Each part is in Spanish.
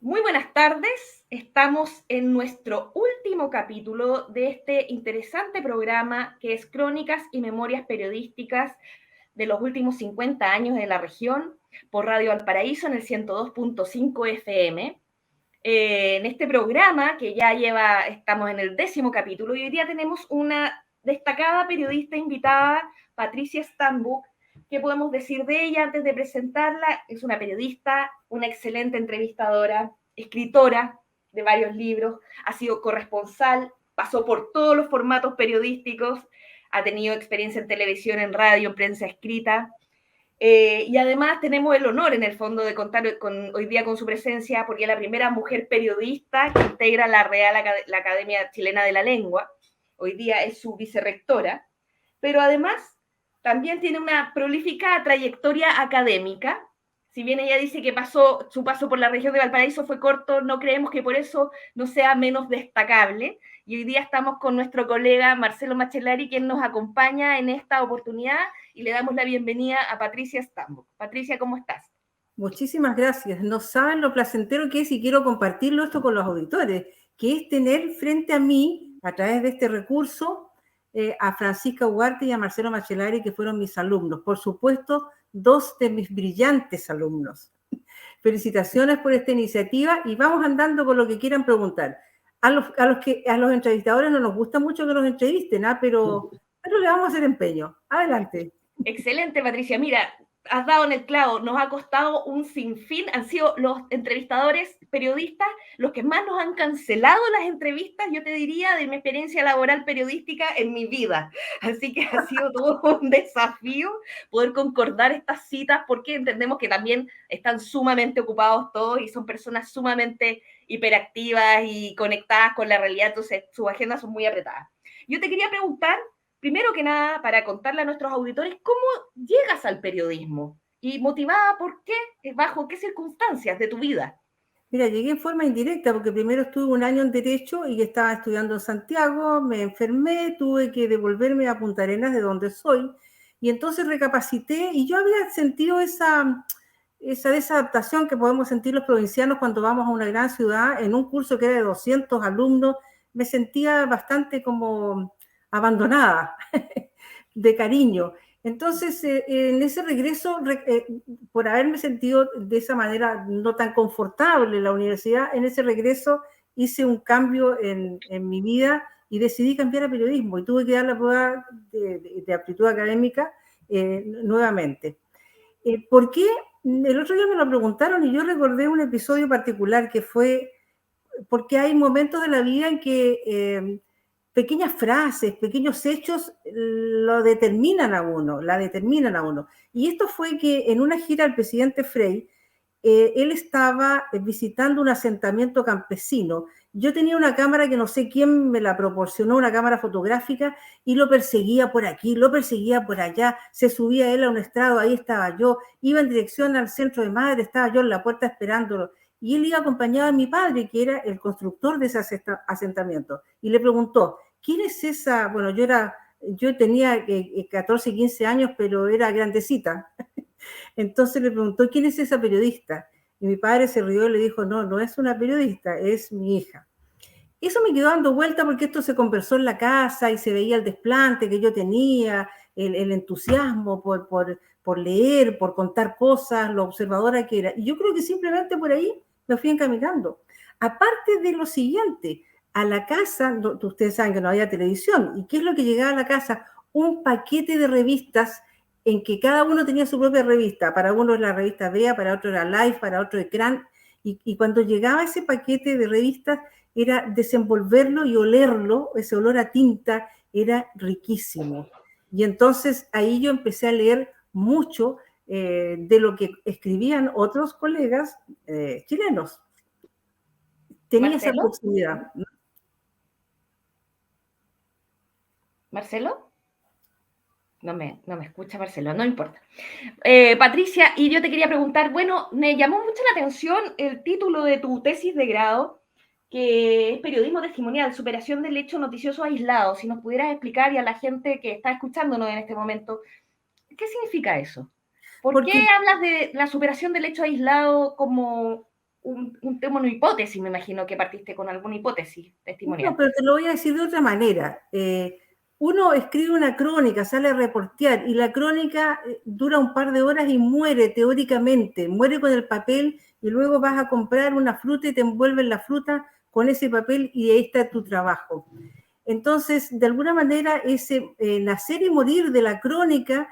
Muy buenas tardes, estamos en nuestro último capítulo de este interesante programa que es Crónicas y Memorias Periodísticas de los últimos 50 años de la región por Radio Valparaíso en el 102.5 FM. En este programa que estamos en el 10º capítulo y hoy día tenemos una destacada periodista invitada, Patricia Stambuk. ¿Qué podemos decir de ella antes de presentarla? Es una periodista, una excelente entrevistadora, escritora de varios libros, ha sido corresponsal, pasó por todos los formatos periodísticos, ha tenido experiencia en televisión, en radio, en prensa escrita. Y además tenemos el honor, en el fondo, de contar hoy día con su presencia, porque es la primera mujer periodista que integra la Academia Chilena de la Lengua. Hoy día es su vicerrectora, pero además también tiene una prolífica trayectoria académica. Si bien ella dice que su paso por la región de Valparaíso fue corto, no creemos que por eso no sea menos destacable. Y hoy día estamos con nuestro colega Marcelo Macellari, quien nos acompaña en esta oportunidad, y le damos la bienvenida a Patricia Stambuk. Patricia, ¿cómo estás? Muchísimas gracias. No saben lo placentero que es, y quiero compartirlo esto con los auditores, que es tener frente a mí, a través de este recurso, a Francisca Ugarte y a Marcelo Macellari, que fueron mis alumnos. Por supuesto, dos de mis brillantes alumnos. Felicitaciones por esta iniciativa y vamos andando con lo que quieran preguntar. A los entrevistadores no nos gusta mucho que nos entrevisten, pero le vamos a hacer empeño. Adelante. Excelente, Patricia. Mira, has dado en el clavo, nos ha costado un sinfín, han sido los entrevistadores periodistas los que más nos han cancelado las entrevistas, yo te diría, de mi experiencia laboral periodística en mi vida. Así que ha sido todo un desafío poder concordar estas citas, porque entendemos que también están sumamente ocupados todos y son personas sumamente hiperactivas y conectadas con la realidad, entonces sus agendas son muy apretadas. Yo te quería preguntar, primero que nada, para contarle a nuestros auditores, ¿cómo llegas al periodismo? ¿Y motivada por qué? ¿Bajo qué circunstancias de tu vida? Mira, llegué en forma indirecta porque primero estuve un año en Derecho y estaba estudiando en Santiago, me enfermé, tuve que devolverme a Punta Arenas, de donde soy, y entonces recapacité y yo había sentido esa desadaptación que podemos sentir los provincianos cuando vamos a una gran ciudad. En un curso que era de 200 alumnos, me sentía bastante como abandonada, de cariño. Entonces, en ese regreso, por haberme sentido de esa manera no tan confortable en la universidad, en ese regreso hice un cambio en mi vida y decidí cambiar a periodismo y tuve que dar la prueba de aptitud académica nuevamente. ¿Por qué? El otro día me lo preguntaron y yo recordé un episodio particular que fue porque hay momentos de la vida en que pequeñas frases, pequeños hechos lo determinan a uno, la determinan a uno. Y esto fue que en una gira del presidente Frei, él estaba visitando un asentamiento campesino. Yo tenía una cámara que no sé quién me la proporcionó, una cámara fotográfica, y lo perseguía por aquí, lo perseguía por allá, se subía él a un estrado, ahí estaba yo, iba en dirección al centro de Madre, estaba yo en la puerta esperándolo, y él iba acompañado de mi padre, que era el constructor de ese asentamiento, y le preguntó, ¿quién es esa? Bueno, yo tenía 14, 15 años, pero era grandecita. Entonces le preguntó, ¿quién es esa periodista? Y mi padre se rió y le dijo, no, no es una periodista, es mi hija. Eso me quedó dando vuelta porque esto se conversó en la casa y se veía el desplante que yo tenía, el entusiasmo por leer, por contar cosas, lo observadora que era. Y yo creo que simplemente por ahí me fui encaminando. Aparte de lo siguiente, a la casa, ustedes saben que no había televisión, ¿y qué es lo que llegaba a la casa? Un paquete de revistas en que cada uno tenía su propia revista. Para uno era la revista Bea, para otro era Life, para otro Ecran. Y cuando llegaba ese paquete de revistas, era desenvolverlo y olerlo, ese olor a tinta era riquísimo. Y entonces ahí yo empecé a leer mucho de lo que escribían otros colegas chilenos. Tenía esa ¿Marcelo? proximidad. ¿Marcelo? No me escucha Marcelo, no importa. Patricia, y yo te quería preguntar, bueno, me llamó mucho la atención el título de tu tesis de grado, que es Periodismo Testimonial, Superación del Hecho Noticioso Aislado. Si nos pudieras explicar, y a la gente que está escuchándonos en este momento, ¿qué significa eso? ¿Por qué Porque hablas de la superación del hecho aislado como un tema, una hipótesis, me imagino que partiste con alguna hipótesis testimonial. No, pero te lo voy a decir de otra manera. Uno escribe una crónica, sale a reportear, y la crónica dura un par de horas y muere teóricamente, muere con el papel, y luego vas a comprar una fruta y te envuelven la fruta con ese papel y ahí está tu trabajo. Entonces, de alguna manera, ese nacer y morir de la crónica,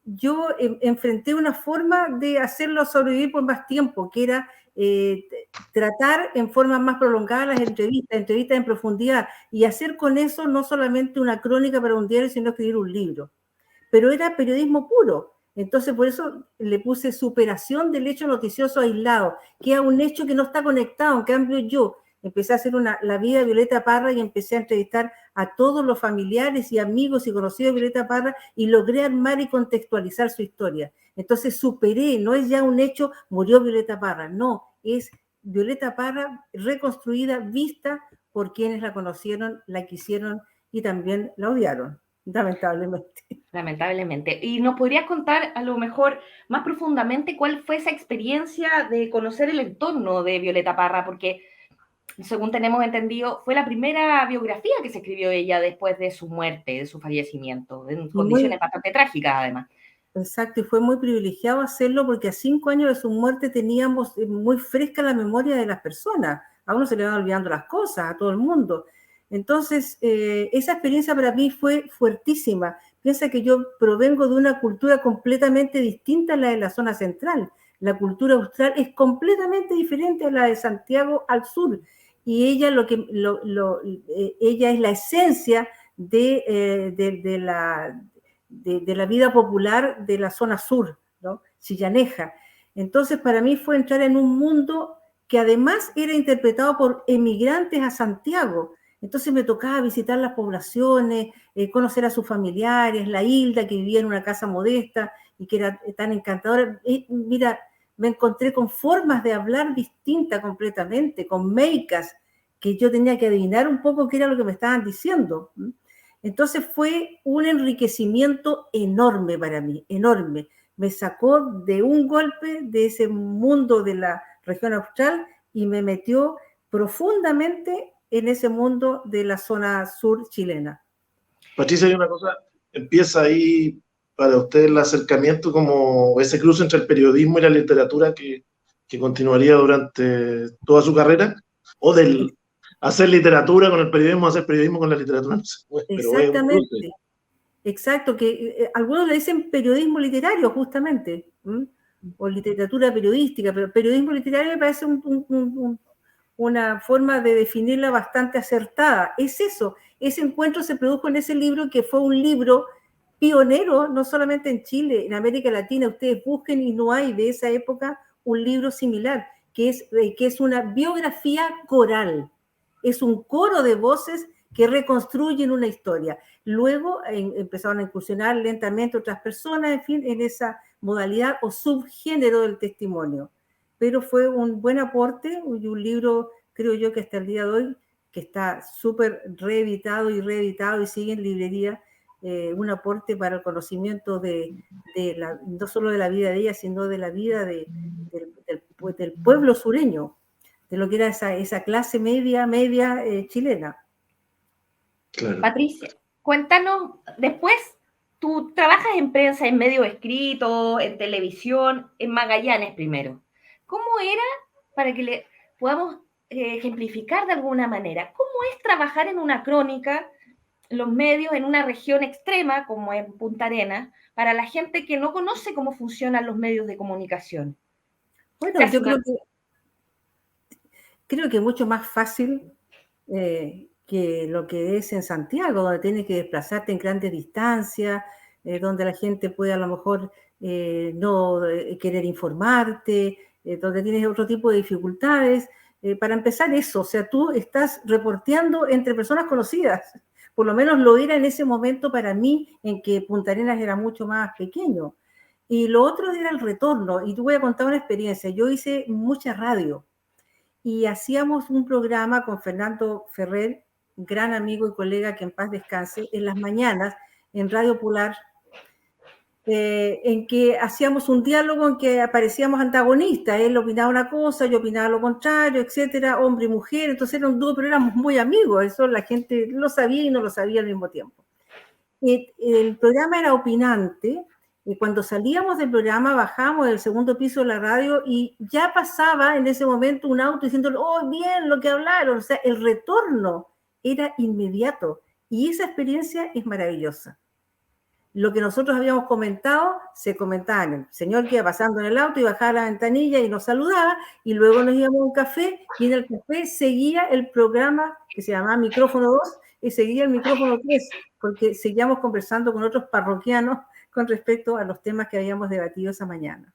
yo enfrenté una forma de hacerlo sobrevivir por más tiempo, que era tratar en forma más prolongada las entrevistas en profundidad, y hacer con eso no solamente una crónica para un diario, sino escribir un libro. Pero era periodismo puro. Entonces, por eso le puse superación del hecho noticioso aislado, que es un hecho que no está conectado. En cambio, yo empecé a hacer la vida de Violeta Parra y empecé a entrevistar a todos los familiares y amigos y conocidos de Violeta Parra y logré armar y contextualizar su historia. Entonces superé, no es ya un hecho, murió Violeta Parra, no, es Violeta Parra reconstruida, vista por quienes la conocieron, la quisieron y también la odiaron, lamentablemente. Lamentablemente. ¿Y nos podrías contar a lo mejor más profundamente cuál fue esa experiencia de conocer el entorno de Violeta Parra? Porque, según tenemos entendido, fue la primera biografía que se escribió ella después de su muerte, de su fallecimiento, en condiciones bastante trágicas además. Exacto, y fue muy privilegiado hacerlo porque a 5 años de su muerte teníamos muy fresca la memoria de las personas. A uno se le van olvidando las cosas, a todo el mundo. Entonces, esa experiencia para mí fue fuertísima. Piensa que yo provengo de una cultura completamente distinta a la de la zona central. La cultura austral es completamente diferente a la de Santiago al sur. Y ella, ella es la esencia de la vida popular de la zona sur, ¿no? Chillaneja. Entonces, para mí fue entrar en un mundo que además era interpretado por emigrantes a Santiago. Entonces me tocaba visitar las poblaciones, conocer a sus familiares, la Hilda, que vivía en una casa modesta y que era tan encantadora. Mira, me encontré con formas de hablar distintas completamente, con meicas, que yo tenía que adivinar un poco qué era lo que me estaban diciendo. Entonces fue un enriquecimiento enorme para mí, enorme. Me sacó de un golpe de ese mundo de la región austral y me metió profundamente en ese mundo de la zona sur chilena. Patricia, hay una cosa, empieza ahí para usted el acercamiento como ese cruce entre el periodismo y la literatura que continuaría durante toda su carrera, o del hacer literatura con el periodismo, hacer periodismo con la literatura, no sé, pero exactamente, exacto, que algunos le dicen periodismo literario justamente, o literatura periodística, pero periodismo literario me parece una forma de definirla bastante acertada. Es eso, ese encuentro se produjo en ese libro que fue un libro pionero, no solamente en Chile, en América Latina. Ustedes busquen y no hay de esa época un libro similar, que es una biografía coral. Es un coro de voces que reconstruyen una historia. Luego empezaron a incursionar lentamente otras personas, en fin, en esa modalidad o subgénero del testimonio. Pero fue un buen aporte y un libro, creo yo, que hasta el día de hoy, que está súper reeditado y sigue en librería, un aporte para el conocimiento no solo de la vida de ella, sino de la vida del pueblo sureño, de lo que era esa clase media chilena. Claro. Patricia, cuéntanos, después tú trabajas en prensa, en medios escritos, en televisión, en Magallanes primero. ¿Cómo era, para que le podamos ejemplificar de alguna manera, cómo es trabajar en una crónica, los medios en una región extrema como en Punta Arenas, para la gente que no conoce cómo funcionan los medios de comunicación? Bueno, yo creo que es mucho más fácil que lo que es en Santiago, donde tienes que desplazarte en grandes distancias, donde la gente puede a lo mejor no querer informarte, donde tienes otro tipo de dificultades. Para empezar eso, o sea, tú estás reporteando entre personas conocidas, por lo menos lo era en ese momento para mí, en que Punta Arenas era mucho más pequeño. Y lo otro era el retorno, y te voy a contar una experiencia. Yo hice mucha radio, y hacíamos un programa con Fernando Ferrer, gran amigo y colega que en paz descanse, en las mañanas en Radio Polar. en que hacíamos un diálogo en que aparecíamos antagonistas, él opinaba una cosa, yo opinaba lo contrario, etcétera, hombre y mujer, entonces era un dúo, pero éramos muy amigos, eso la gente lo sabía y no lo sabía al mismo tiempo. El programa era opinante, y cuando salíamos del programa bajábamos del segundo piso de la radio y ya pasaba en ese momento un auto diciendo, oh, bien, lo que hablaron, o sea, el retorno era inmediato y esa experiencia es maravillosa. Lo que nosotros habíamos comentado, se comentaba, el señor que iba pasando en el auto y bajaba la ventanilla y nos saludaba, y luego nos íbamos a un café, y en el café seguía el programa que se llamaba Micrófono 2, y seguía el micrófono 3, porque seguíamos conversando con otros parroquianos con respecto a los temas que habíamos debatido esa mañana.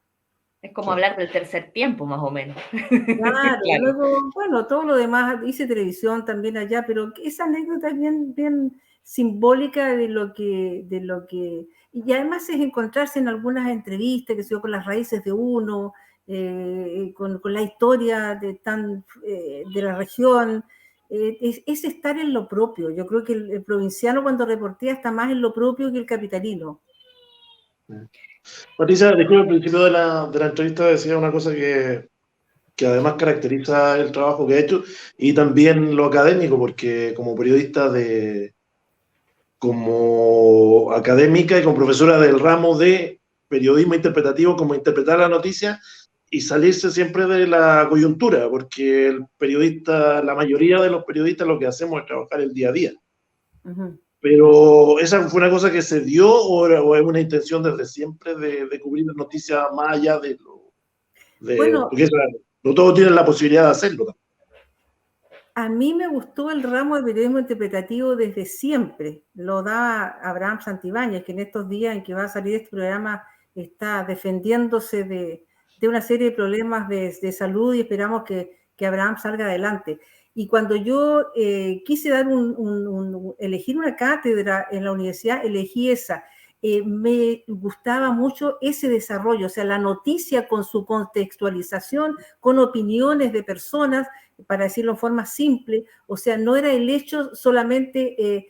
Es como hablar del tercer tiempo, más o menos. Claro, y luego, bueno, todo lo demás, hice televisión también allá, pero esa anécdota es bien simbólica de lo que, y además es encontrarse en algunas entrevistas, que se dio con las raíces de uno, con la historia de la región, es estar en lo propio. Yo creo que el provinciano cuando reportea está más en lo propio que el capitalino. Patricia, disculpe, al principio de la entrevista decía una cosa que además caracteriza el trabajo que ha hecho y también lo académico, porque como académica y como profesora del ramo de periodismo interpretativo, como interpretar la noticia y salirse siempre de la coyuntura, porque el periodista, la mayoría de los periodistas lo que hacemos es trabajar el día a día. Uh-huh. Pero ¿esa fue una cosa que se dio o es una intención desde siempre de cubrir noticias más allá de lo... Bueno, porque no todos tienen la posibilidad de hacerlo. A mí me gustó el ramo de periodismo interpretativo desde siempre. Lo da Abraham Santibáñez, que en estos días en que va a salir este programa está defendiéndose de una serie de problemas de salud y esperamos que Abraham salga adelante. Y cuando yo quise dar elegir una cátedra en la universidad, elegí esa. Me gustaba mucho ese desarrollo, o sea, la noticia con su contextualización, con opiniones de personas, para decirlo en forma simple, o sea, no era el hecho solamente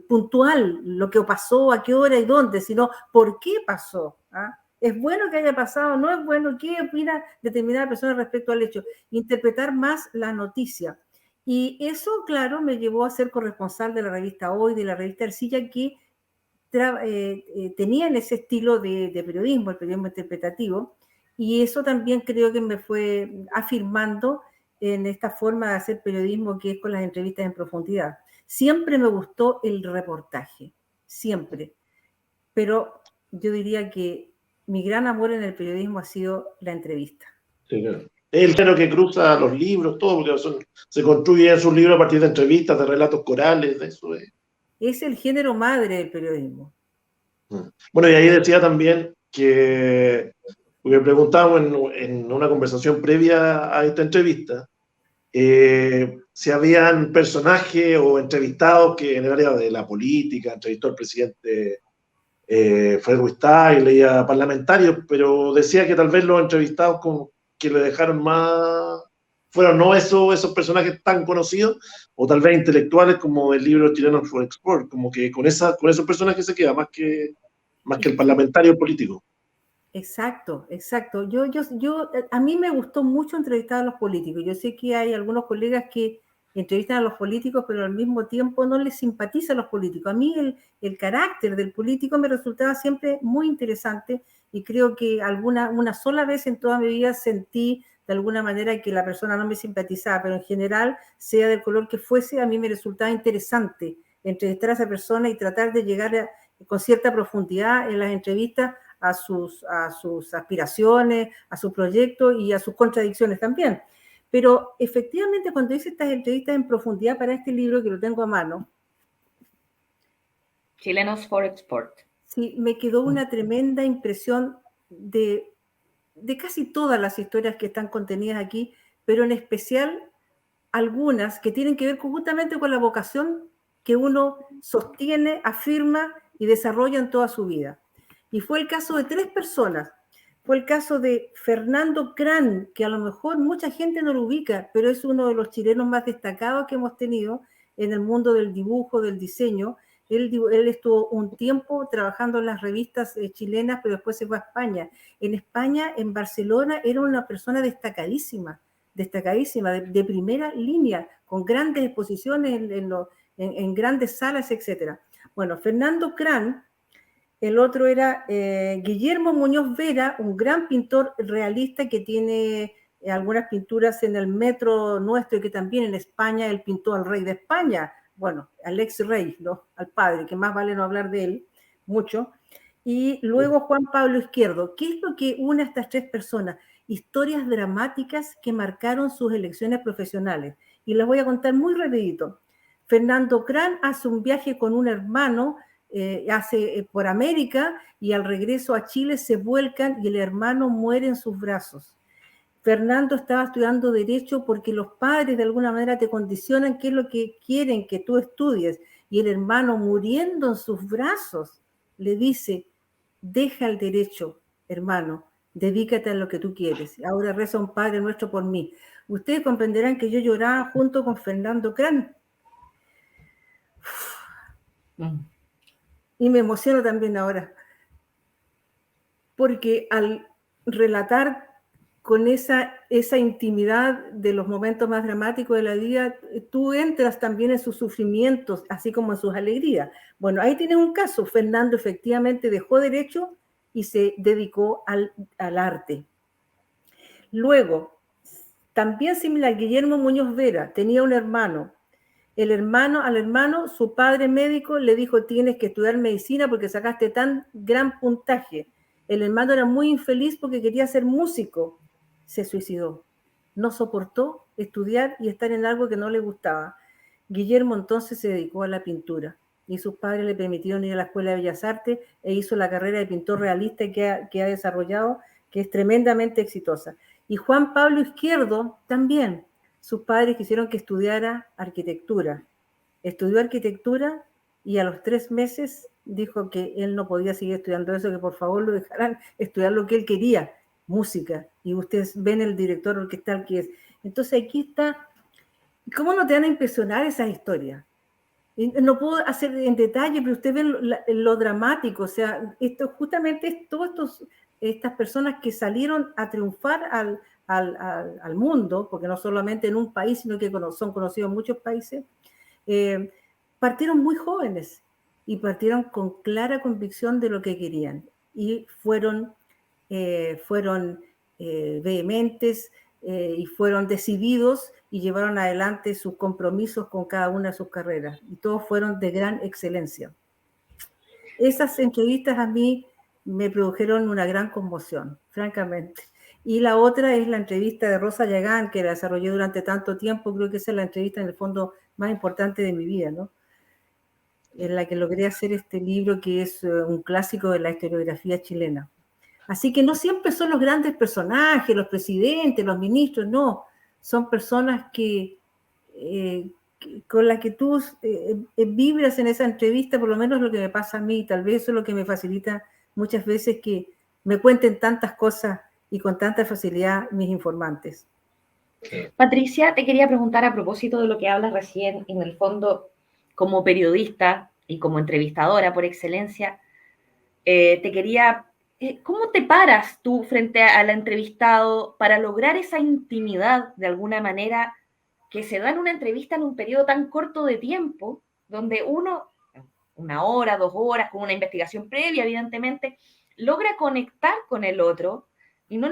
puntual, lo que pasó, a qué hora y dónde, sino por qué pasó. ¿Ah? ¿Es bueno que haya pasado? ¿No es bueno? ¿Qué opina determinada persona respecto al hecho? Interpretar más la noticia. Y eso, claro, me llevó a ser corresponsal de la revista Hoy, de la revista Ercilla, que tenían ese estilo de periodismo, el periodismo interpretativo, y eso también creo que me fue afirmando en esta forma de hacer periodismo que es con las entrevistas en profundidad. Siempre me gustó el reportaje, siempre, pero yo diría que mi gran amor en el periodismo ha sido la entrevista. Sí, claro. El género que cruza los libros, todo, porque se construyen sus libros a partir de entrevistas, de relatos corales, de eso es. Es el género madre del periodismo. Bueno, y ahí decía también que, porque preguntábamos en una conversación previa a esta entrevista, si habían personajes o entrevistados que en el área de la política, entrevistó al presidente Fred Ruiz-Tagle, leía parlamentarios, pero decía que tal vez los entrevistados como que le dejaron más, fueron no esos personajes tan conocidos, o tal vez intelectuales como el libro Chilenos for Export, como que con esos personajes se queda más que el parlamentario político. Exacto. A mí me gustó mucho entrevistar a los políticos. Yo sé que hay algunos colegas que entrevistan a los políticos, pero al mismo tiempo no les simpatiza a los políticos. A mí el carácter del político me resultaba siempre muy interesante y creo que una sola vez en toda mi vida sentí de alguna manera que la persona no me simpatizaba, pero en general, sea del color que fuese, a mí me resultaba interesante entrevistar a esa persona y tratar de llegar con cierta profundidad en las entrevistas a sus aspiraciones, a sus proyectos y a sus contradicciones también. Pero efectivamente cuando hice estas entrevistas en profundidad para este libro, que lo tengo a mano, Chilenos for Export. Sí, me quedó una tremenda impresión de casi todas las historias que están contenidas aquí, pero en especial algunas que tienen que ver justamente con la vocación que uno sostiene, afirma y desarrolla en toda su vida. Y fue el caso de 3 personas. Fue el caso de Fernando Cran, que a lo mejor mucha gente no lo ubica, pero es uno de los chilenos más destacados que hemos tenido en el mundo del dibujo, del diseño, Él estuvo un tiempo trabajando en las revistas chilenas, pero después se fue a España. En España, en Barcelona, era una persona destacadísima, de primera línea, con grandes exposiciones en grandes salas, etc. Bueno, Fernando Cran, el otro era Guillermo Muñoz Vera, un gran pintor realista que tiene algunas pinturas en el metro nuestro y que también en España él pintó al rey de España, bueno, al ex rey, ¿no? Al padre, que más vale no hablar de él mucho. Y luego Juan Pablo Izquierdo. ¿Qué es lo que une a estas tres personas? Historias dramáticas que marcaron sus elecciones profesionales. Y les voy a contar muy rapidito. Fernando Cran hace un viaje con un hermano por América y al regreso a Chile se vuelcan y el hermano muere en sus brazos. Fernando estaba estudiando Derecho porque los padres de alguna manera te condicionan qué es lo que quieren que tú estudies. Y el hermano, muriendo en sus brazos, le dice, deja el Derecho, hermano, dedícate a lo que tú quieres. Ahora reza un Padre Nuestro por mí. Ustedes comprenderán que yo lloraba junto con Fernando Cran. Y me emociono también ahora. Porque al relatar con esa intimidad de los momentos más dramáticos de la vida, tú entras también en sus sufrimientos, así como en sus alegrías. Bueno, ahí tienes un caso. Fernando efectivamente dejó Derecho y se dedicó al arte. Luego, también similar, Guillermo Muñoz Vera tenía un hermano. Al hermano, su padre médico le dijo, tienes que estudiar medicina porque sacaste tan gran puntaje. El hermano era muy infeliz porque quería ser músico. Se suicidó. No soportó estudiar y estar en algo que no le gustaba. Guillermo entonces se dedicó a la pintura y sus padres le permitieron ir a la Escuela de Bellas Artes e hizo la carrera de pintor realista que ha desarrollado, que es tremendamente exitosa. Y Juan Pablo Izquierdo también. Sus padres quisieron que estudiara arquitectura. Estudió arquitectura y a los 3 meses dijo que él no podía seguir estudiando eso, que por favor lo dejaran estudiar lo que él quería, música. Y ustedes ven el director orquestal que es. Entonces aquí está, ¿cómo no te van a impresionar esas historias? No puedo hacer en detalle, pero ustedes ven lo dramático, o sea, esto justamente es todas estas personas que salieron a triunfar al mundo, porque no solamente en un país, sino que son conocidos en muchos países, partieron muy jóvenes y partieron con clara convicción de lo que querían y fueron vehementes y fueron decididos y llevaron adelante sus compromisos con cada una de sus carreras y todos fueron de gran excelencia. Esas entrevistas a mí me produjeron una gran conmoción, francamente. Y la otra es la entrevista de Rosa Yagán, que la desarrollé durante tanto tiempo. Creo que esa es la entrevista en el fondo más importante de mi vida, ¿no? En la que logré hacer este libro que es un clásico de la historiografía chilena. Así que no siempre son los grandes personajes, los presidentes, los ministros, no. Son personas con las que tú vibras en esa entrevista, por lo menos lo que me pasa a mí. Tal vez eso es lo que me facilita muchas veces que me cuenten tantas cosas y con tanta facilidad mis informantes. Patricia, te quería preguntar a propósito de lo que hablas recién, en el fondo, como periodista y como entrevistadora por excelencia, te quería, ¿cómo te paras tú frente al entrevistado para lograr esa intimidad de alguna manera que se da en una entrevista en un periodo tan corto de tiempo, donde uno, 1 hora, 2 horas, con una investigación previa, evidentemente, logra conectar con el otro? Y no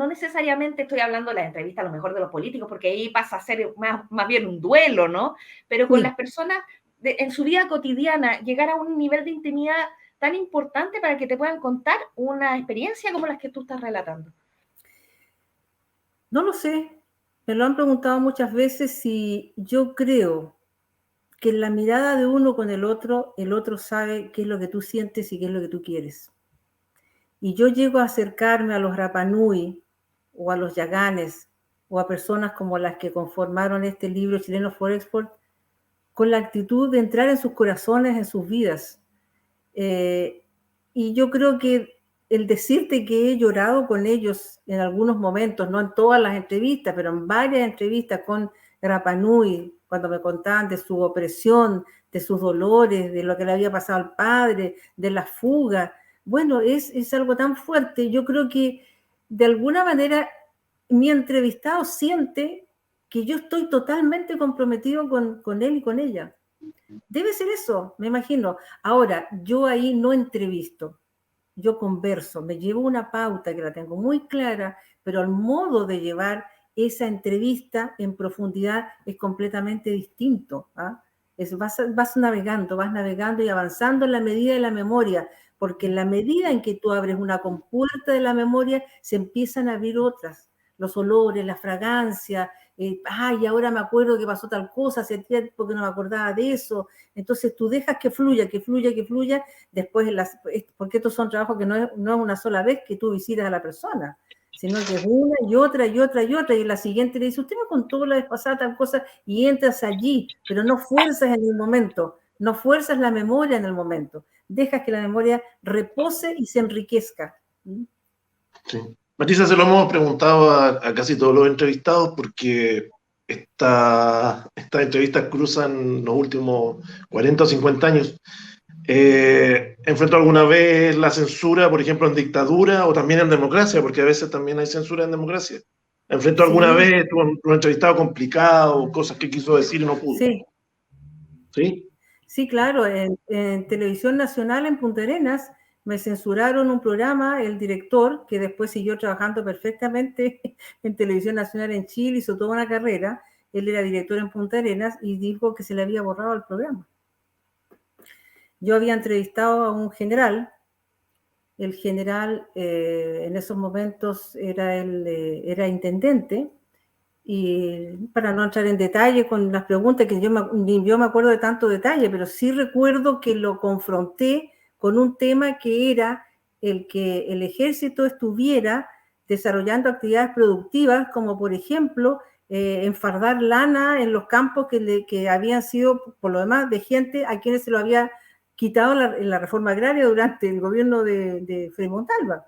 necesariamente estoy hablando de las entrevistas a lo mejor de los políticos, porque ahí pasa a ser más bien un duelo, ¿no? Pero con las personas en su vida cotidiana, llegar a un nivel de intimidad tan importante para que te puedan contar una experiencia como las que tú estás relatando. No lo sé. Me lo han preguntado muchas veces si yo creo que en la mirada de uno con el otro sabe qué es lo que tú sientes y qué es lo que tú quieres. Y yo llego a acercarme a los Rapa Nui o a los Yaganes o a personas como las que conformaron este libro Chileno for Export con la actitud de entrar en sus corazones, en sus vidas. Y yo creo que el decirte que he llorado con ellos en algunos momentos, no en todas las entrevistas, pero en varias entrevistas con Rapa Nui, cuando me contaban de su opresión, de sus dolores, de lo que le había pasado al padre, de la fuga. Bueno, es algo tan fuerte. Yo creo que de alguna manera mi entrevistado siente que yo estoy totalmente comprometido con él y con ella. Debe ser eso, me imagino. Ahora, yo ahí no entrevisto, yo converso, me llevo una pauta que la tengo muy clara, pero el modo de llevar esa entrevista en profundidad es completamente distinto. ¿Ah? Vas navegando y avanzando en la medida de la memoria, porque en la medida en que tú abres una compuerta de la memoria, se empiezan a abrir otras, los olores, la fragancia, ay, ahora me acuerdo que pasó tal cosa, hace tiempo que no me acordaba de eso. Entonces tú dejas que fluya, que fluya, que fluya, después, porque estos son trabajos que no es una sola vez que tú visitas a la persona, sino que es una y otra y otra y otra, y la siguiente le dice, usted me contó la vez pasada tal cosa, y entras allí, pero no fuerzas en el momento, no fuerzas la memoria en el momento, dejas que la memoria repose y se enriquezca. Sí. Marisa, se lo hemos preguntado a casi todos los entrevistados porque estas entrevistas cruzan los últimos 40 o 50 años. ¿Enfrentó alguna vez la censura, por ejemplo, en dictadura o también en democracia? Porque a veces también hay censura en democracia. ¿Enfrentó alguna Sí, vez un entrevistado complicado, cosas que quiso decir y no pudo? sí. ¿Sí? Sí, claro, en Televisión Nacional en Punta Arenas me censuraron un programa, el director, que después siguió trabajando perfectamente en Televisión Nacional en Chile, hizo toda una carrera, él era director en Punta Arenas y dijo que se le había borrado el programa. Yo había entrevistado a un general, el general en esos momentos era intendente, y para no entrar en detalle con las preguntas, que yo me acuerdo de tanto detalle, pero sí recuerdo que lo confronté con un tema que era el que el ejército estuviera desarrollando actividades productivas, como por ejemplo enfardar lana en los campos que habían sido, por lo demás, de gente a quienes se lo había quitado en la reforma agraria durante el gobierno de Frei Montalva.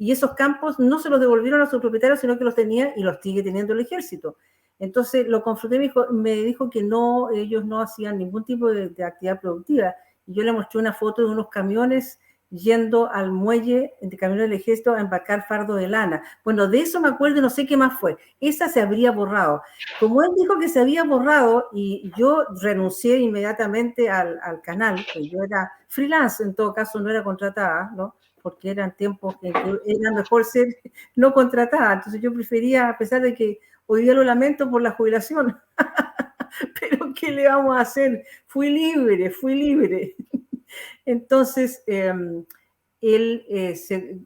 Y esos campos no se los devolvieron a sus propietarios, sino que los tenía y los sigue teniendo el ejército. Entonces lo confronté, me dijo que no, ellos no hacían ningún tipo de actividad productiva. Y yo le mostré una foto de unos camiones yendo al muelle de camiones del ejército a embarcar fardo de lana. Bueno, de eso me acuerdo y no sé qué más fue. Esa se habría borrado. Como él dijo que se había borrado y yo renuncié inmediatamente al canal, pues yo era freelance, en todo caso no era contratada, ¿no? Porque eran tiempos en que era mejor ser no contratada. Entonces yo prefería, a pesar de que hoy día lo lamento por la jubilación, pero ¿qué le vamos a hacer? Fui libre. Entonces, él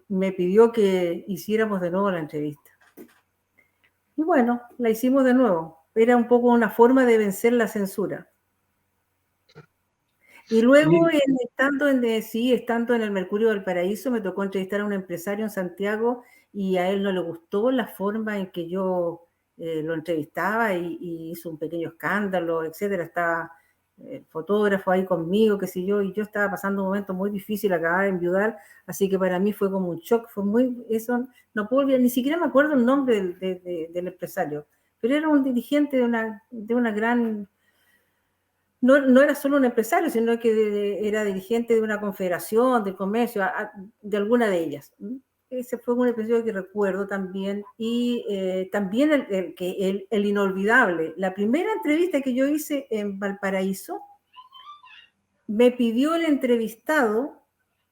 me pidió que hiciéramos de nuevo la entrevista. Y bueno, la hicimos de nuevo. Era un poco una forma de vencer la censura. Y luego, estando en el Mercurio del Paraíso, me tocó entrevistar a un empresario en Santiago y a él no le gustó la forma en que yo lo entrevistaba y hizo un pequeño escándalo, etcétera. Estaba el fotógrafo ahí conmigo, qué sé yo, y yo estaba pasando un momento muy difícil, acababa de enviudar, así que para mí fue como un shock, eso no puedo olvidar, ni siquiera me acuerdo el nombre del empresario, pero era un dirigente de una gran... No era solo un empresario, sino que era dirigente de una confederación de comercio, de alguna de ellas. Ese fue un episodio que recuerdo también. Y también el inolvidable. La primera entrevista que yo hice en Valparaíso, me pidió el entrevistado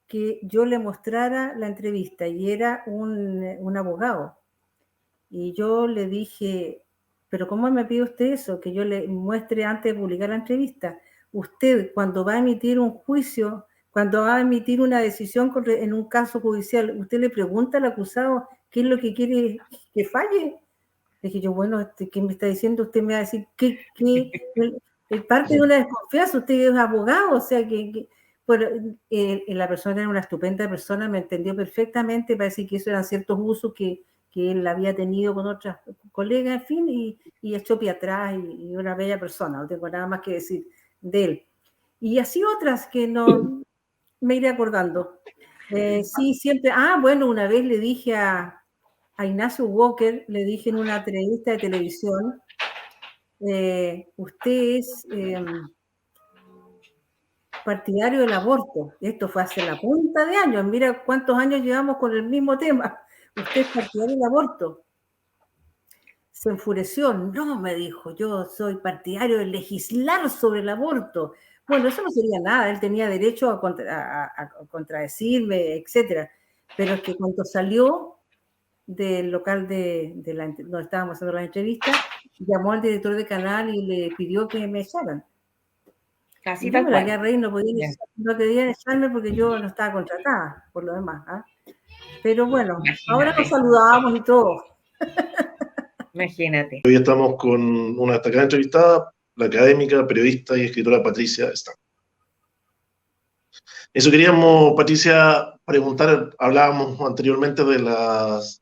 que yo le mostrara la entrevista y era un abogado. Y yo le dije, pero ¿cómo me pide usted eso? Que yo le muestre antes de publicar la entrevista. Usted, cuando va a emitir un juicio, cuando va a emitir una decisión en un caso judicial, usted le pregunta al acusado qué es lo que quiere que falle. Le dije yo, bueno, ¿qué me está diciendo? Usted me va a decir que parte de una desconfianza, usted es abogado, o sea bueno, la persona era una estupenda persona, me entendió perfectamente, parece que eso eran ciertos usos que él había tenido con otras colegas, en fin, y echó pie atrás y una bella persona, no tengo nada más que decir de él. Y así otras que no me iré acordando. Sí, siempre, bueno, una vez le dije a Ignacio Walker, le dije en una entrevista de televisión, usted es partidario del aborto. Esto fue hace la punta de años. Mira cuántos años llevamos con el mismo tema. Usted es partidario del aborto. Se enfureció. No, me dijo, yo soy partidario de legislar sobre el aborto. Bueno, eso no sería nada. Él tenía derecho a contradecirme, etcétera. Pero es que cuando salió del local donde estábamos haciendo la entrevista, llamó al director de canal y le pidió que me echaran. Así Y yo tal me la cual. quedé a reír, no querían echarme porque yo no estaba contratada, por lo demás. ¿eh? Pero bueno, ahora nos saludamos y todo. Imagínate. Hoy estamos con una destacada entrevistada, la académica, periodista y escritora Patricia Stam. Eso queríamos, Patricia, preguntar, hablábamos anteriormente de las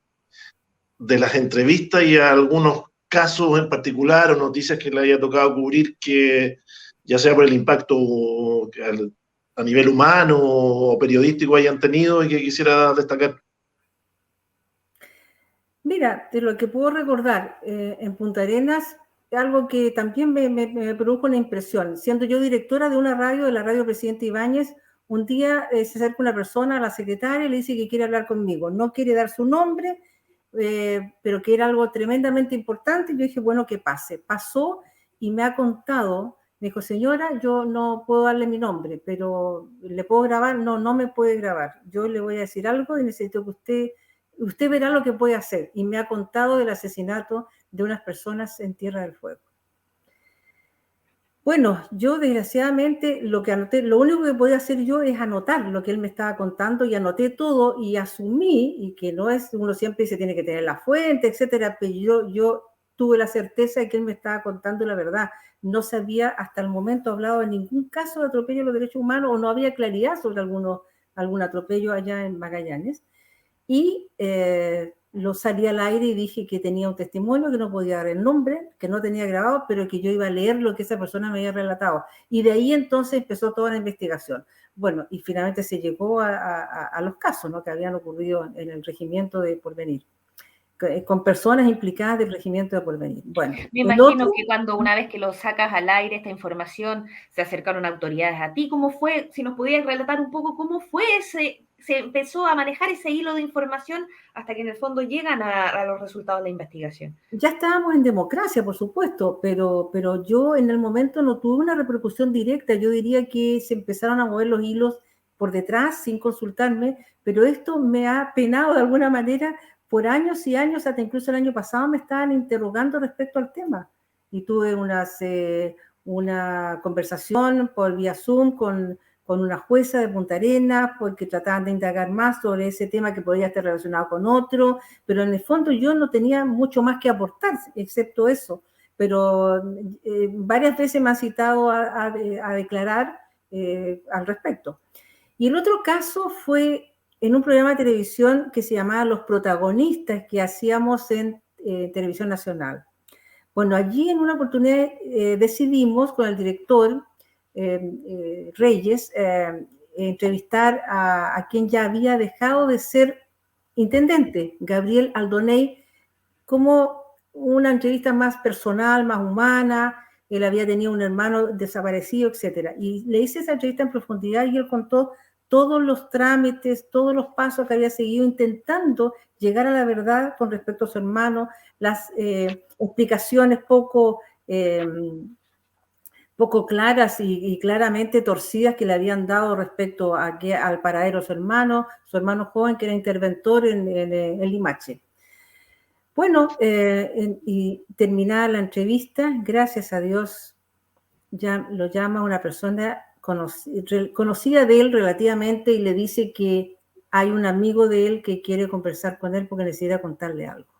entrevistas y algunos casos en particular o noticias que le haya tocado cubrir que ya sea por el impacto a nivel humano o periodístico hayan tenido y que quisiera destacar. Mira, de lo que puedo recordar, en Punta Arenas, algo que también me produjo una impresión. Siendo yo directora de una radio, de la radio Presidente Ibáñez, un día se acerca una persona a la secretaria y le dice que quiere hablar conmigo. No quiere dar su nombre, pero que era algo tremendamente importante. Y yo dije, bueno, que pase. Pasó y me ha contado, me dijo, señora, yo no puedo darle mi nombre, pero ¿le puedo grabar? No, no me puede grabar. Yo le voy a decir algo y necesito que usted verá lo que puede hacer. Y me ha contado del asesinato de unas personas en Tierra del Fuego. Bueno, yo desgraciadamente lo único que podía hacer yo es anotar lo que él me estaba contando y anoté todo y asumí, y que no es, uno siempre se tiene que tener la fuente, etcétera, pero yo tuve la certeza de que él me estaba contando la verdad. No se había hasta el momento hablado de ningún caso de atropello a los derechos humanos o no había claridad sobre algún atropello allá en Magallanes. Y lo salí al aire y dije que tenía un testimonio, que no podía dar el nombre, que no tenía grabado, pero que yo iba a leer lo que esa persona me había relatado. Y de ahí entonces empezó toda la investigación. Bueno, y finalmente se llegó a los casos, ¿no?, que habían ocurrido en el regimiento de Porvenir, con personas implicadas del regimiento de Porvenir. Bueno, me imagino que cuando una vez que lo sacas al aire, esta información, se acercaron autoridades a ti. ¿Cómo fue? Si nos pudieras relatar un poco cómo fue se empezó a manejar ese hilo de información hasta que en el fondo llegan a los resultados de la investigación. Ya estábamos en democracia, por supuesto, pero yo en el momento no tuve una repercusión directa. Yo diría que se empezaron a mover los hilos por detrás sin consultarme, pero esto me ha penado de alguna manera por años y años, hasta incluso el año pasado me estaban interrogando respecto al tema. Y tuve una conversación por vía Zoom con una jueza de Punta Arenas, porque trataban de indagar más sobre ese tema que podría estar relacionado con otro, pero en el fondo yo no tenía mucho más que aportar, excepto eso. Pero varias veces me han citado a declarar al respecto. Y el otro caso fue en un programa de televisión que se llamaba Los Protagonistas, que hacíamos en Televisión Nacional. Bueno, allí en una oportunidad decidimos con el director Reyes entrevistar a quien ya había dejado de ser intendente, Gabriel Aldoney, como una entrevista más personal, más humana. Él había tenido un hermano desaparecido, etcétera. Y le hice esa entrevista en profundidad y él contó todos los trámites, todos los pasos que había seguido intentando llegar a la verdad con respecto a su hermano, las explicaciones poco claras y claramente torcidas que le habían dado respecto al paradero de su hermano joven que era interventor en Limache. Bueno, y terminada la entrevista, gracias a Dios, ya lo llama una persona conocida de él relativamente y le dice que hay un amigo de él que quiere conversar con él porque necesita contarle algo.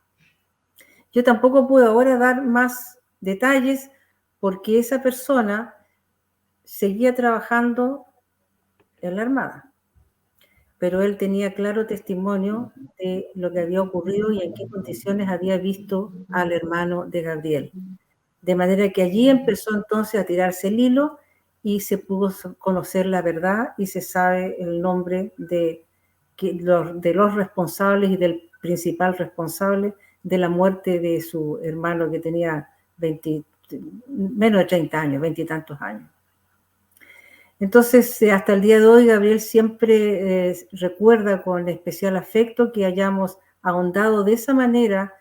Yo tampoco puedo ahora dar más detalles porque esa persona seguía trabajando en la Armada, pero él tenía claro testimonio de lo que había ocurrido y en qué condiciones había visto al hermano de Gabriel. De manera que allí empezó entonces a tirarse el hilo y se pudo conocer la verdad y se sabe el nombre de los responsables y del principal responsable de la muerte de su hermano que tenía menos de 30 años, 20 y tantos años. Entonces, hasta el día de hoy, Gabriel siempre recuerda con especial afecto que hayamos ahondado de esa manera,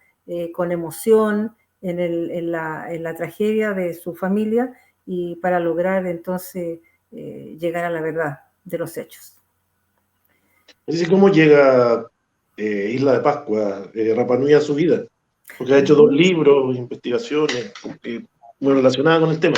con emoción, en la tragedia de su familia y para lograr entonces llegar a la verdad de los hechos. Es decir, ¿cómo llega Isla de Pascua, Rapa Nui a su vida? Porque ha hecho 2 libros, investigaciones, muy relacionadas con el tema.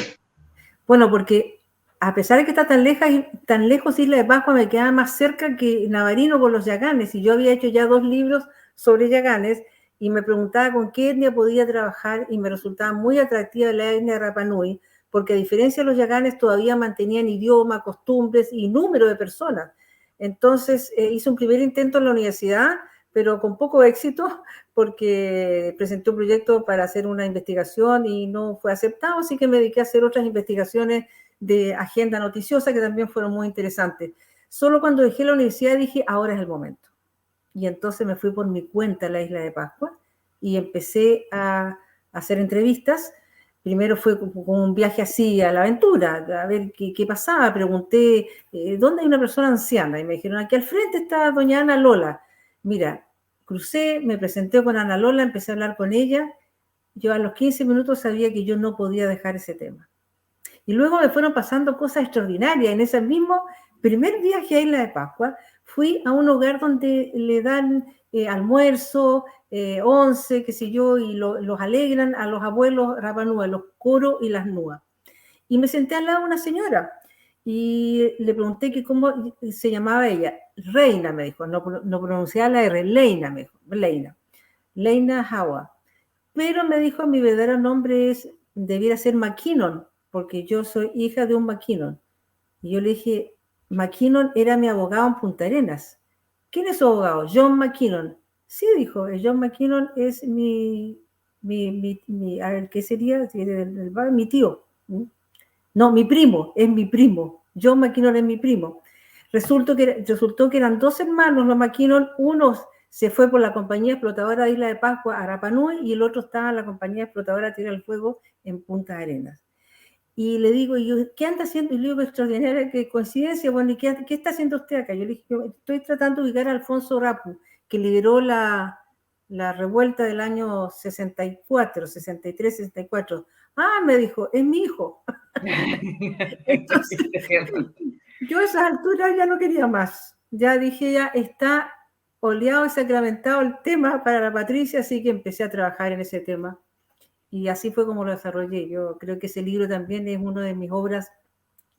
Bueno, porque a pesar de que está tan lejos Isla de Pascua, me queda más cerca que Navarino con los yaganes, y yo había hecho ya 2 libros sobre yaganes, y me preguntaba con qué etnia podía trabajar, y me resultaba muy atractiva la etnia de Rapa Nui, porque a diferencia de los yaganes todavía mantenían idioma, costumbres y número de personas. Entonces hice un primer intento en la universidad, pero con poco éxito, porque presenté un proyecto para hacer una investigación y no fue aceptado, así que me dediqué a hacer otras investigaciones de agenda noticiosa que también fueron muy interesantes. Solo cuando dejé la universidad dije, ahora es el momento. Y entonces me fui por mi cuenta a la Isla de Pascua y empecé a hacer entrevistas. Primero fue como un viaje así a la aventura, a ver qué pasaba. Pregunté, ¿dónde hay una persona anciana? Y me dijeron, aquí al frente está doña Ana Lola. Mira, crucé, me presenté con Ana Lola, empecé a hablar con ella. Yo a los 15 minutos sabía que yo no podía dejar ese tema. Y luego me fueron pasando cosas extraordinarias. En ese mismo primer viaje a Isla de Pascua, fui a un hogar donde le dan almuerzo, once, qué sé yo, y los alegran a los abuelos Rapa Nui, los Coro y las Nua. Y me senté al lado de una señora y le pregunté que cómo se llamaba ella. Reina, me dijo, no pronunciaba la R, Leina, me dijo, Leina Hawa. Pero me dijo, mi verdadero nombre debiera ser McKinnon, porque yo soy hija de un McKinnon. Y yo le dije, McKinnon era mi abogado en Punta Arenas. ¿Quién es su abogado? John McKinnon. Sí, dijo, John McKinnon es a ver, ¿qué sería? Mi tío. No, mi primo, es mi primo. John McKinnon es mi primo. Resultó que eran 2 hermanos, los McKinnon. Uno se fue por la compañía explotadora de Isla de Pascua a Rapa Nui y el otro estaba en la compañía explotadora Tierra del Fuego en Punta Arenas. Y le digo, ¿qué anda haciendo? Y le digo, extraordinaria, qué coincidencia. Bueno, ¿y qué está haciendo usted acá? Yo le dije, estoy tratando de ubicar a Alfonso Rapu, que lideró la revuelta del año 64, 63, 64. Ah, me dijo, es mi hijo. Entonces, yo a esas alturas ya no quería más. Ya dije, ya está oleado y sacramentado el tema para la Patricia, así que empecé a trabajar en ese tema. Y así fue como lo desarrollé. Yo creo que ese libro también es una de mis obras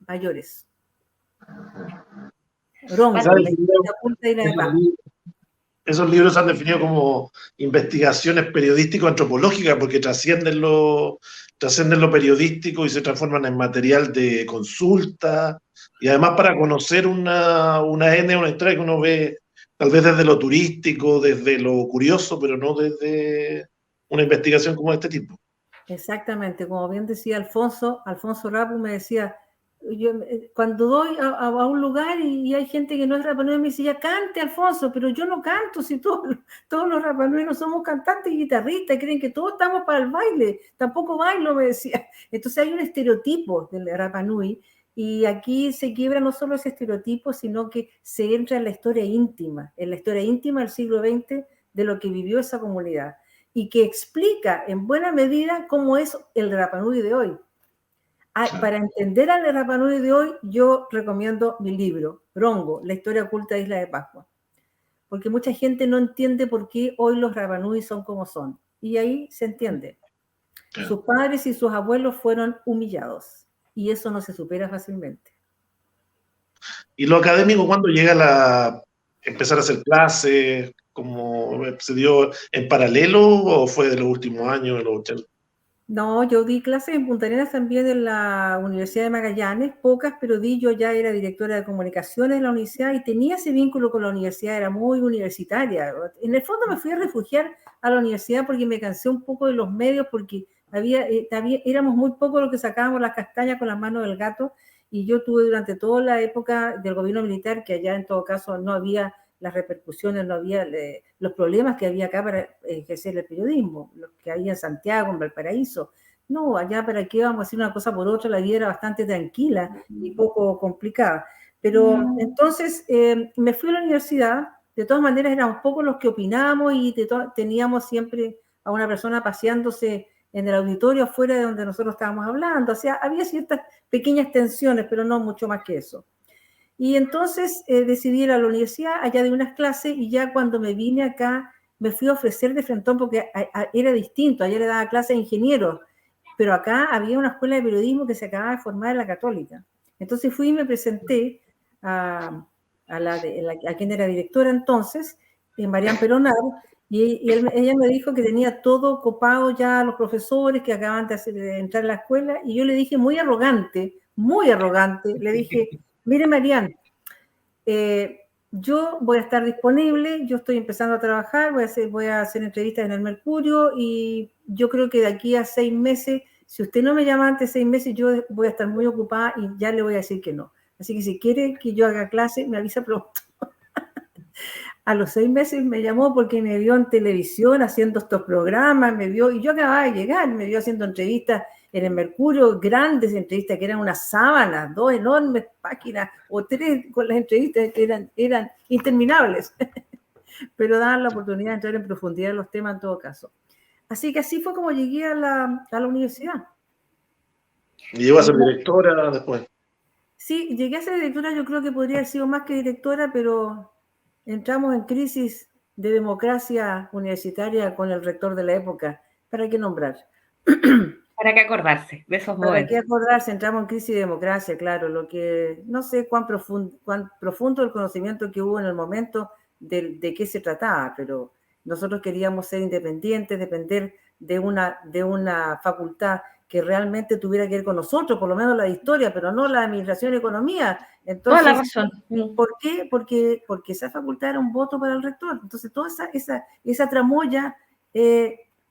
mayores. Rongo, la historia oculta y la de Pascua. Esos libros se han definido como investigaciones periodístico-antropológicas porque trascienden lo periodístico y se transforman en material de consulta y además para conocer una historia que uno ve tal vez desde lo turístico, desde lo curioso, pero no desde una investigación como de este tipo. Exactamente, como bien decía Alfonso Rapu me decía, yo cuando doy a un lugar y hay gente que no es Rapa Nui, me dice, ya cante Alfonso, pero yo no canto, si todos los Rapa Nui no somos cantantes y guitarristas, creen que todos estamos para el baile, tampoco bailo, me decía. Entonces hay un estereotipo del Rapa Nui y aquí se quiebra no solo ese estereotipo, sino que se entra en la historia íntima del siglo XX de lo que vivió esa comunidad y que explica en buena medida cómo es el Rapa Nui de hoy. Para entender al Rapa Nui de hoy, yo recomiendo mi libro, Rongo, la historia oculta de Isla de Pascua, porque mucha gente no entiende por qué hoy los Rapa Nui son como son, y ahí se entiende. Sus padres y sus abuelos fueron humillados, y eso no se supera fácilmente. ¿Y lo académico cuándo llega a empezar a hacer clases? ¿Cómo se dio en paralelo o fue de los últimos años, de los 80? No, yo di clases en Punta Arenas también en la Universidad de Magallanes, pocas, pero yo ya era directora de comunicaciones de la universidad y tenía ese vínculo con la universidad, era muy universitaria. En el fondo me fui a refugiar a la universidad porque me cansé un poco de los medios, porque éramos muy pocos los que sacábamos las castañas con las manos del gato, y yo tuve durante toda la época del gobierno militar, que allá en todo caso no había las repercusiones, no había los problemas que había acá para ejercer el periodismo, los que había en Santiago, en Valparaíso. No, allá para qué vamos a hacer una cosa por otra, la vida era bastante tranquila y poco complicada. Pero entonces me fui a la universidad, de todas maneras éramos pocos los que opinábamos y teníamos siempre a una persona paseándose en el auditorio afuera de donde nosotros estábamos hablando. O sea, había ciertas pequeñas tensiones, pero no mucho más que eso. Y entonces decidí ir a la universidad, allá de unas clases, y ya cuando me vine acá me fui a ofrecer de frentón porque era distinto. Allá le daba clases a ingenieros, pero acá había una escuela de periodismo que se acababa de formar en la Católica. Entonces fui y me presenté a quien era directora entonces, Marian Peronar, y ella me dijo que tenía todo copado ya los profesores que acaban de entrar a la escuela, y yo le dije muy arrogante, le dije, mire Marian, yo voy a estar disponible, yo estoy empezando a trabajar, voy a hacer entrevistas en el Mercurio y yo creo que de aquí a 6 meses, si usted no me llama antes de 6 meses, yo voy a estar muy ocupada y ya le voy a decir que no. Así que si quiere que yo haga clase, me avisa pronto. A los 6 meses me llamó porque me vio en televisión haciendo estos programas, me vio, y yo acababa de llegar, me vio haciendo entrevistas en el Mercurio, grandes entrevistas que eran unas sábanas, 2 enormes páginas, o 3 con las entrevistas que eran interminables, pero daban la oportunidad de entrar en profundidad en los temas en todo caso. Así que así fue como llegué a la universidad. ¿Y llegó a ser directora después? Sí, llegué a ser directora, yo creo que podría haber sido más que directora, pero entramos en crisis de democracia universitaria con el rector de la época. ¿Para qué nombrar? ¿Para qué acordarse de esos momentos? ¿Para qué acordarse? Entramos en crisis de democracia, claro. Lo que no sé cuán profundo el conocimiento que hubo en el momento de qué se trataba, pero nosotros queríamos ser independientes, depender de una facultad que realmente tuviera que ver con nosotros, por lo menos la de historia, pero no la de administración y economía. Entonces, toda la razón. ¿Por qué? Porque esa facultad era un voto para el rector. Entonces, toda esa tramoya,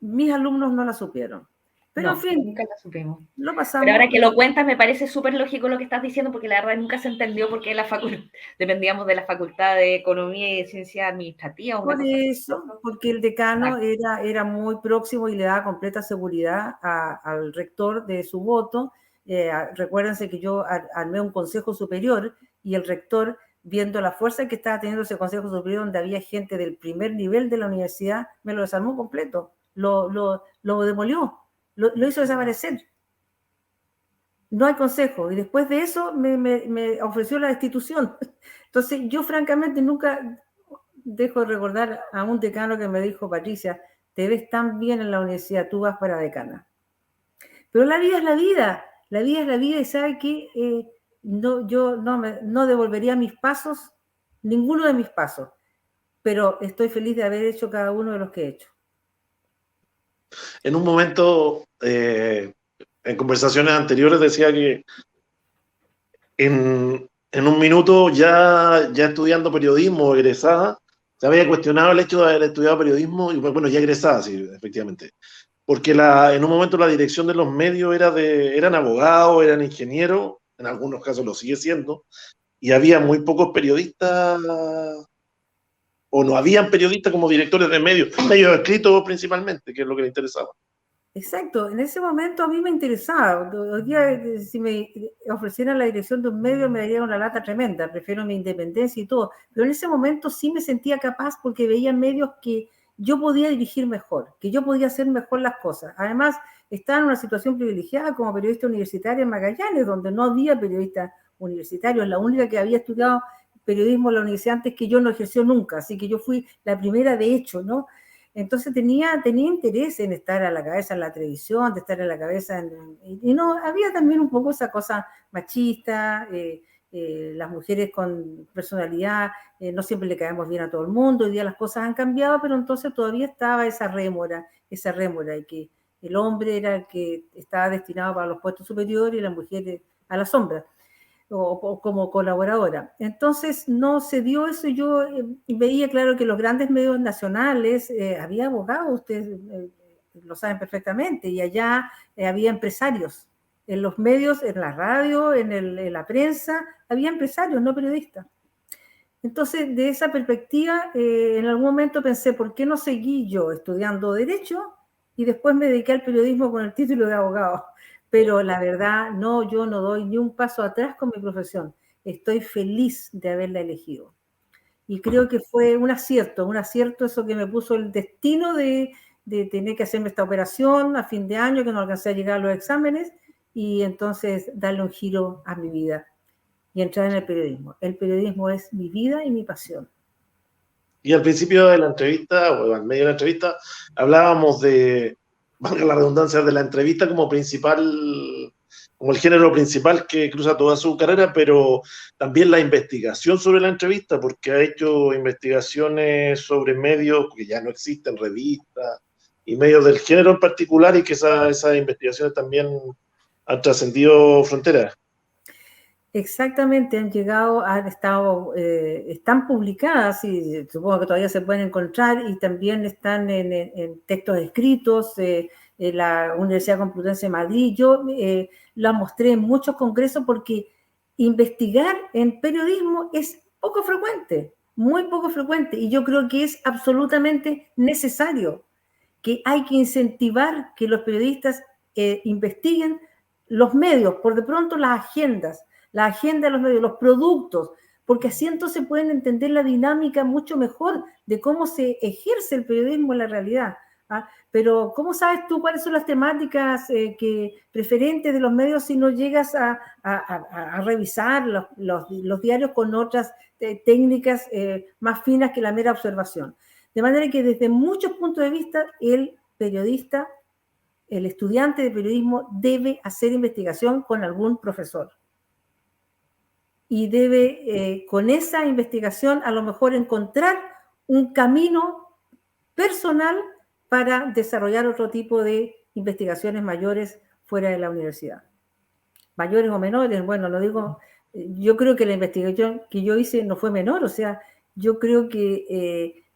mis alumnos no la supieron. Pero no, en fin, nunca la supimos. lo pasamos. Pero ahora que lo cuentas me parece súper lógico lo que estás diciendo, porque la verdad nunca se entendió por qué dependíamos de la Facultad de Economía y de Ciencias Administrativas. Por eso, porque el decano era muy próximo y le daba completa seguridad al rector de su voto. Recuérdense que yo armé un consejo superior y el rector, viendo la fuerza que estaba teniendo ese consejo superior, donde había gente del primer nivel de la universidad, me lo desarmó completo, lo demolió, lo hizo desaparecer. No hay consejo. Y después de eso me ofreció la destitución. Entonces yo francamente nunca dejo de recordar a un decano que me dijo, Patricia, te ves tan bien en la universidad, tú vas para decana. Pero la vida es la vida, la vida es la vida y sabe que yo no devolvería mis pasos, ninguno de mis pasos, pero estoy feliz de haber hecho cada uno de los que he hecho. En un momento, en conversaciones anteriores, decía que en un minuto ya estudiando periodismo, egresada, se había cuestionado el hecho de haber estudiado periodismo, y bueno, ya egresada, sí, efectivamente. Porque en un momento la dirección de los medios eran abogados, eran ingenieros, en algunos casos lo sigue siendo, y había muy pocos periodistas, o no habían periodistas como directores de medios escritos principalmente, que es lo que le interesaba. Exacto, en ese momento a mí me interesaba. Hoy día, si me ofrecieran la dirección de un medio, me daría una lata tremenda. Prefiero mi independencia y todo. Pero en ese momento sí me sentía capaz porque veía medios que yo podía dirigir mejor, que yo podía hacer mejor las cosas. Además, estaba en una situación privilegiada como periodista universitaria en Magallanes, donde no había periodistas universitarios. La única que había estudiado periodismo en la universidad antes que yo no ejerció nunca. Así que yo fui la primera de hecho, ¿no? Entonces tenía interés en estar a la cabeza en la televisión, de estar a la cabeza y no, había también un poco esa cosa machista, las mujeres con personalidad, no siempre le caemos bien a todo el mundo, hoy día las cosas han cambiado, pero entonces todavía estaba esa rémora, y que el hombre era el que estaba destinado para los puestos superiores y la mujer a la sombra. O como colaboradora. Entonces no se dio eso. Yo veía claro que los grandes medios nacionales, había abogados, ustedes lo saben perfectamente, y allá había empresarios. En los medios, en la radio, en la prensa, había empresarios, no periodistas. Entonces, de esa perspectiva, en algún momento pensé, ¿por qué no seguí yo estudiando Derecho y después me dediqué al periodismo con el título de abogado. Pero la verdad, no, yo no doy ni un paso atrás con mi profesión. Estoy feliz de haberla elegido. Y creo que fue un acierto eso que me puso el destino de tener que hacerme esta operación a fin de año, que no alcancé a llegar a los exámenes, y entonces darle un giro a mi vida y entrar en el periodismo. El periodismo es mi vida y mi pasión. Y al principio de la entrevista, o al medio de la entrevista, hablábamos de, valga la redundancia, de la entrevista como principal, como el género principal que cruza toda su carrera, pero también la investigación sobre la entrevista, porque ha hecho investigaciones sobre medios que ya no existen, revistas y medios del género en particular, y que esas investigaciones también han trascendido fronteras. Exactamente, han llegado, están publicadas y supongo que todavía se pueden encontrar y también están en textos escritos en la Universidad Complutense de Madrid. Yo la mostré en muchos congresos porque investigar en periodismo es poco frecuente, muy poco frecuente, y yo creo que es absolutamente necesario, que hay que incentivar que los periodistas investiguen los medios, por de pronto las agendas, la agenda de los medios, los productos, porque así entonces pueden entender la dinámica mucho mejor de cómo se ejerce el periodismo en la realidad. ¿Ah? Pero ¿cómo sabes tú cuáles son las temáticas preferentes de los medios si no llegas a revisar los diarios con otras técnicas más finas que la mera observación? De manera que desde muchos puntos de vista el periodista, el estudiante de periodismo debe hacer investigación con algún profesor. Y debe, con esa investigación, a lo mejor encontrar un camino personal para desarrollar otro tipo de investigaciones mayores fuera de la universidad. Mayores o menores, bueno, lo digo, yo creo que la investigación que yo hice no fue menor, o sea, yo creo que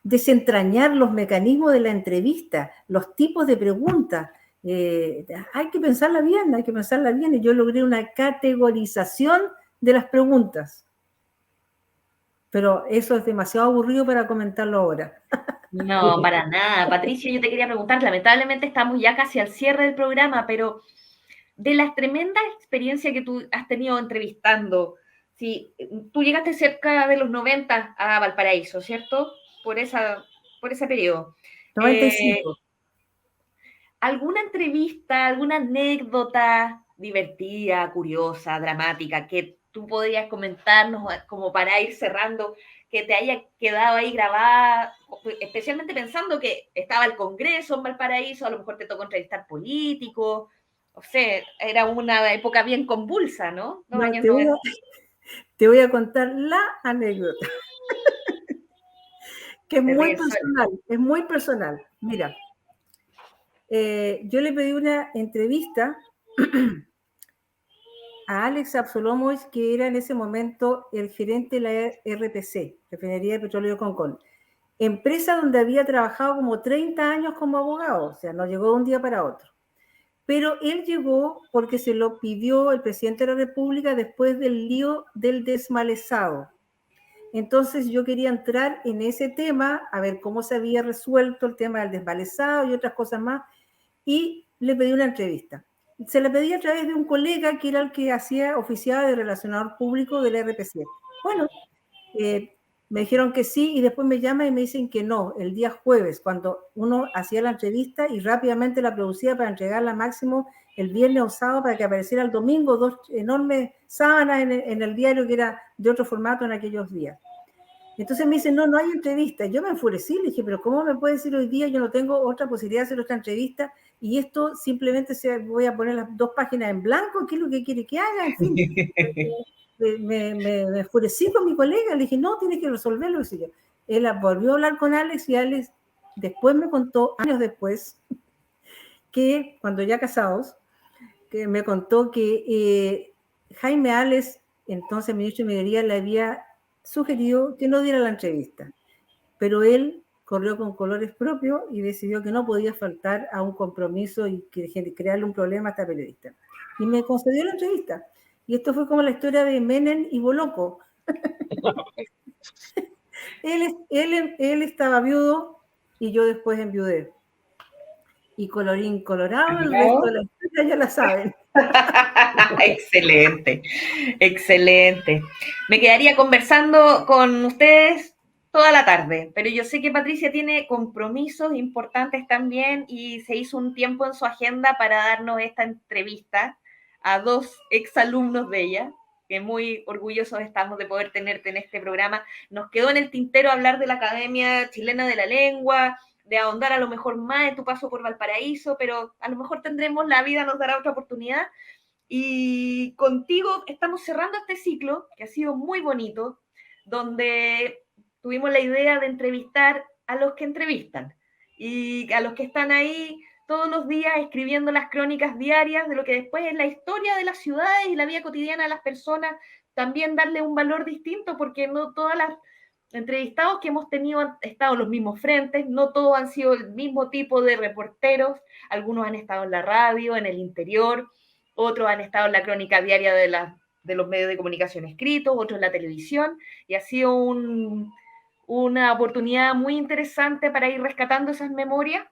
desentrañar los mecanismos de la entrevista, los tipos de preguntas, hay que pensarla bien, y yo logré una categorización de las preguntas. Pero eso es demasiado aburrido para comentarlo ahora. No, para nada. Patricia, yo te quería preguntar, lamentablemente estamos ya casi al cierre del programa, pero de las tremendas experiencias que tú has tenido entrevistando, si tú llegaste cerca de los 90 a Valparaíso, ¿cierto? Por ese periodo. 95. ¿Alguna entrevista, alguna anécdota divertida, curiosa, dramática que tú podrías comentarnos como para ir cerrando, que te haya quedado ahí grabada, especialmente pensando que estaba el Congreso en Valparaíso, a lo mejor te tocó entrevistar políticos, o sea, era una época bien convulsa, ¿no? Los No, años 90. te voy a contar la anécdota, que es muy personal. Mira, yo le pedí una entrevista a Alex Absolomovich, que era en ese momento el gerente de la RPC, Refinería de Petróleo Concón, empresa donde había trabajado como 30 años como abogado, o sea, no llegó de un día para otro. Pero él llegó porque se lo pidió el presidente de la República después del lío del desmalezado. Entonces yo quería entrar en ese tema, a ver cómo se había resuelto el tema del desmalezado y otras cosas más, y le pedí una entrevista. Se la pedí a través de un colega que era el que oficiaba de relacionador público del RPC. Bueno, me dijeron que sí y después me llaman y me dicen que no, el día jueves, cuando uno hacía la entrevista y rápidamente la producía para entregarla máximo el viernes o sábado para que apareciera el domingo, 2 enormes sábanas en el diario que era de otro formato en aquellos días. Entonces me dicen, no hay entrevista. Yo me enfurecí, le dije, pero ¿cómo me puede decir hoy día? Yo no tengo otra posibilidad de hacer otra entrevista y esto simplemente voy a poner las 2 páginas en blanco, ¿qué es lo que quiere que haga? En fin, me enfurecí con mi colega, le dije, no, tienes que resolverlo. Él volvió a hablar con Alex y Alex después me contó, años después, que cuando ya casados, que me contó que Jaime Alex, entonces ministro de Minería, le había sugirió que no diera la entrevista, pero él corrió con colores propios y decidió que no podía faltar a un compromiso y crearle un problema a esta periodista. Y me concedió la entrevista. Y esto fue como la historia de Menem y Boloco. él estaba viudo y yo después enviudé. Y colorín colorado, el resto de la historia ya la saben. Excelente, excelente. Me quedaría conversando con ustedes toda la tarde, pero yo sé que Patricia tiene compromisos importantes también y se hizo un tiempo en su agenda para darnos esta entrevista a 2 exalumnos de ella, que muy orgullosos estamos de poder tenerte en este programa. Nos quedó en el tintero hablar de la Academia Chilena de la Lengua, de ahondar a lo mejor más en tu paso por Valparaíso, pero a lo mejor tendremos, la vida nos dará otra oportunidad. Y contigo estamos cerrando este ciclo, que ha sido muy bonito, donde tuvimos la idea de entrevistar a los que entrevistan y a los que están ahí todos los días escribiendo las crónicas diarias de lo que después es la historia de las ciudades y la vida cotidiana de las personas, también darle un valor distinto, porque no todas las entrevistados que hemos tenido han estado en los mismos frentes, no todos han sido el mismo tipo de reporteros, algunos han estado en la radio, en el interior, otros han estado en la crónica diaria de los medios de comunicación escritos, otros en la televisión, y ha sido una oportunidad muy interesante para ir rescatando esas memorias.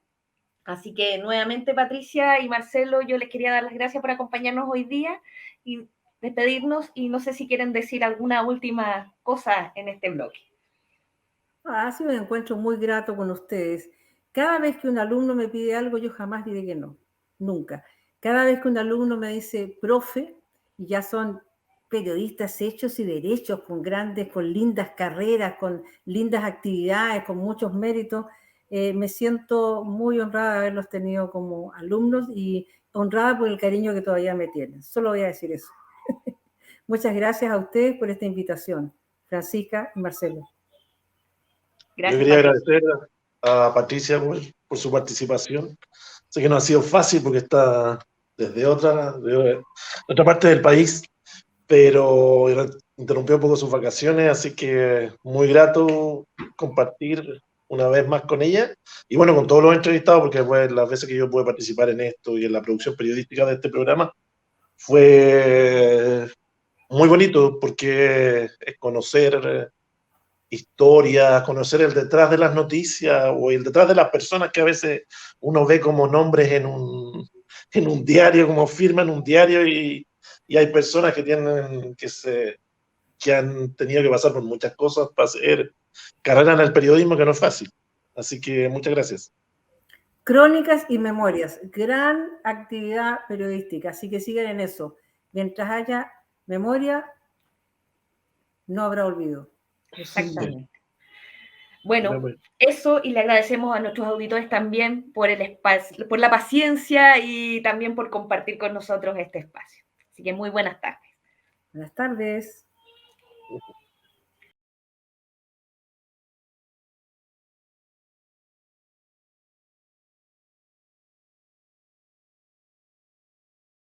Así que nuevamente, Patricia y Marcelo, yo les quería dar las gracias por acompañarnos hoy día y despedirnos, y no sé si quieren decir alguna última cosa en este bloque. Ha sido un encuentro muy grato con ustedes. Cada vez que un alumno me pide algo, yo jamás diré que no, nunca. Cada vez que un alumno me dice, profe, y ya son periodistas hechos y derechos, con lindas carreras, con lindas actividades, con muchos méritos, me siento muy honrada de haberlos tenido como alumnos y honrada por el cariño que todavía me tienen. Solo voy a decir eso. Muchas gracias a ustedes por esta invitación, Francisca y Marcelo. Gracias, yo quería agradecer a Patricia por su participación. Sé que no ha sido fácil porque está desde otra parte del país, pero interrumpió un poco sus vacaciones, así que muy grato compartir una vez más con ella y bueno, con todos los entrevistados, porque pues, las veces que yo pude participar en esto y en la producción periodística de este programa fue muy bonito porque es conocer historias, conocer el detrás de las noticias o el detrás de las personas que a veces uno ve como nombres en un diario, como firma en un diario y hay personas que han tenido que pasar por muchas cosas para hacer carrera en el periodismo, que no es fácil. Así que muchas gracias. Crónicas y memorias, gran actividad periodística, así que sigan en eso. Mientras haya memoria, no habrá olvido. Exactamente. Bueno, eso, y le agradecemos a nuestros auditores también por el espacio, por la paciencia y también por compartir con nosotros este espacio. Así que muy buenas tardes. Buenas tardes.